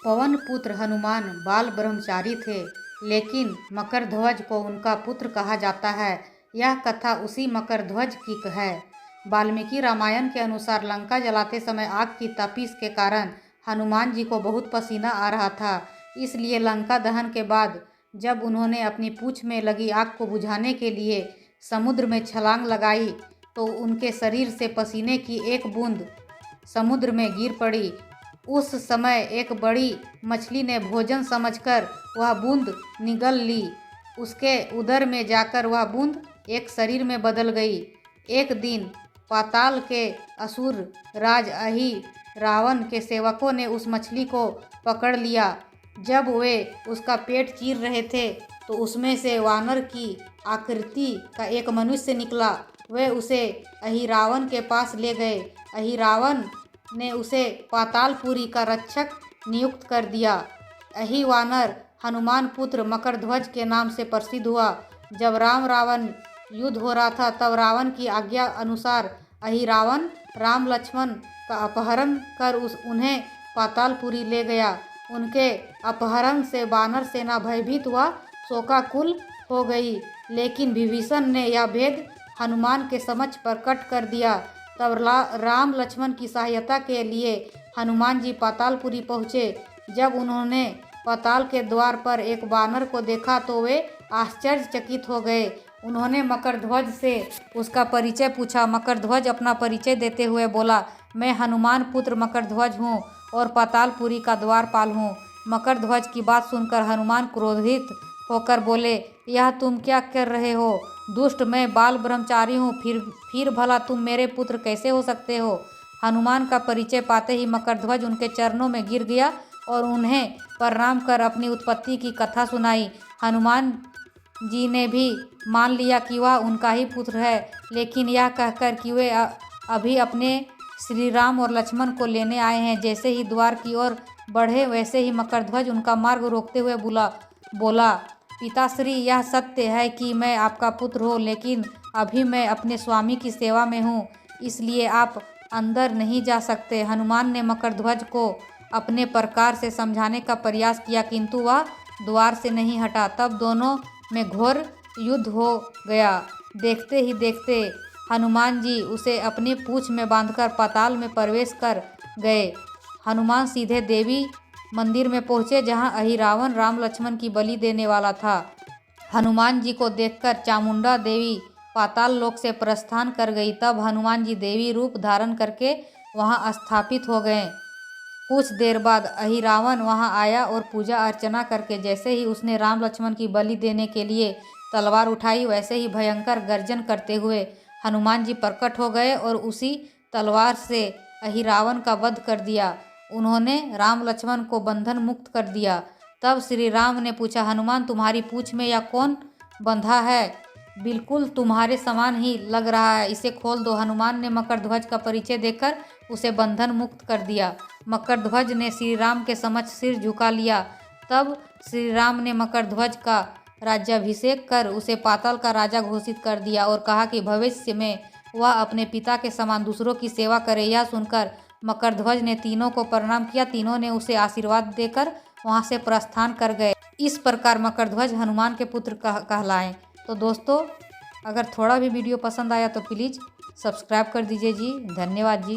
पवन पुत्र हनुमान बाल ब्रह्मचारी थे, लेकिन मकरध्वज को उनका पुत्र कहा जाता है। यह कथा उसी मकरध्वज की है। वाल्मीकि रामायण के अनुसार लंका जलाते समय आग की तपिश के कारण हनुमान जी को बहुत पसीना आ रहा था। इसलिए लंका दहन के बाद जब उन्होंने अपनी पूंछ में लगी आग को बुझाने के लिए समुद्र में छलांग लगाई तो उनके शरीर से पसीने की एक बूंद समुद्र में गिर पड़ी। उस समय एक बड़ी मछली ने भोजन समझकर वह बूंद निगल ली। उसके उदर में जाकर वह बूंद एक शरीर में बदल गई। एक दिन पाताल के असुर राज अहि रावण के सेवकों ने उस मछली को पकड़ लिया। जब वे उसका पेट चीर रहे थे तो उसमें से वानर की आकृति का एक मनुष्य निकला। वे उसे अहिरावण के पास ले गए। अहिरावण ने उसे पातालपुरी का रक्षक नियुक्त कर दिया। अहि वानर हनुमान पुत्र मकरध्वज के नाम से प्रसिद्ध हुआ। जब राम रावण युद्ध हो रहा था तब रावण की आज्ञा अनुसार अहिरावण राम लक्ष्मण का अपहरण कर उन्हें पातालपुरी ले गया। उनके अपहरण से वानर सेना भयभीत व शोकाकुल हो गई, लेकिन विभीषण ने यह भेद हनुमान के समक्ष प्रकट कर दिया। तब राम लक्ष्मण की सहायता के लिए हनुमान जी पातालपुरी पहुँचे। जब उन्होंने पाताल के द्वार पर एक वानर को देखा तो वे आश्चर्यचकित हो गए। उन्होंने मकरध्वज से उसका परिचय पूछा। मकरध्वज अपना परिचय देते हुए बोला, मैं हनुमान पुत्र मकरध्वज हूँ और पातालपुरी का द्वारपाल हूँ। मकरध्वज की बात सुनकर हनुमान क्रोधित होकर बोले, यह तुम क्या कर रहे हो दुष्ट, मैं बाल ब्रह्मचारी हूँ, फिर भला तुम मेरे पुत्र कैसे हो सकते हो। हनुमान का परिचय पाते ही मकरध्वज उनके चरणों में गिर गया और उन्हें प्रणाम कर अपनी उत्पत्ति की कथा सुनाई। हनुमान जी ने भी मान लिया कि वह उनका ही पुत्र है, लेकिन यह कहकर कि वे अभी अपने श्री राम और लक्ष्मण को लेने आए हैं। जैसे ही द्वार की ओर बढ़े वैसे ही मकरध्वज उनका मार्ग रोकते हुए बोला, पिताश्री, यह सत्य है कि मैं आपका पुत्र हूँ, लेकिन अभी मैं अपने स्वामी की सेवा में हूँ, इसलिए आप अंदर नहीं जा सकते। हनुमान ने मकरध्वज को अपने प्रकार से समझाने का प्रयास किया, किंतु वह द्वार से नहीं हटा। तब दोनों में घोर युद्ध हो गया। देखते ही देखते हनुमान जी उसे अपनी पूंछ में बांधकर पाताल में प्रवेश कर गए। हनुमान सीधे देवी मंदिर में पहुँचे जहाँ अहिरावण राम लक्ष्मण की बलि देने वाला था। हनुमान जी को देखकर चामुंडा देवी पाताल लोक से प्रस्थान कर गई। तब हनुमान जी देवी रूप धारण करके वहाँ स्थापित हो गए। कुछ देर बाद अहिरावण वहाँ आया और पूजा अर्चना करके जैसे ही उसने राम लक्ष्मण की बलि देने के लिए तलवार उठाई, वैसे ही भयंकर गर्जन करते हुए हनुमान जी प्रकट हो गए और उसी तलवार से अहिरावण का वध कर दिया। उन्होंने राम लक्ष्मण को बंधन मुक्त कर दिया। तब श्री राम ने पूछा, हनुमान, तुम्हारी पूंछ में यह कौन बंधा है? बिल्कुल तुम्हारे समान ही लग रहा है, इसे खोल दो। हनुमान ने मकरध्वज का परिचय देकर उसे बंधन मुक्त कर दिया। मकरध्वज ने श्री राम के समक्ष सिर झुका लिया। तब श्री राम ने मकरध्वज का राज्याभिषेक कर उसे पाताल का राजा घोषित कर दिया और कहा कि भविष्य में वह अपने पिता के समान दूसरों की सेवा करे। यह सुनकर मकरध्वज ने तीनों को प्रणाम किया। तीनों ने उसे आशीर्वाद देकर वहां से प्रस्थान कर गए। इस प्रकार मकरध्वज हनुमान के पुत्र कहलाएं। तो दोस्तों, अगर थोड़ा भी वीडियो पसंद आया तो प्लीज़ सब्सक्राइब कर दीजिए जी। धन्यवाद जी।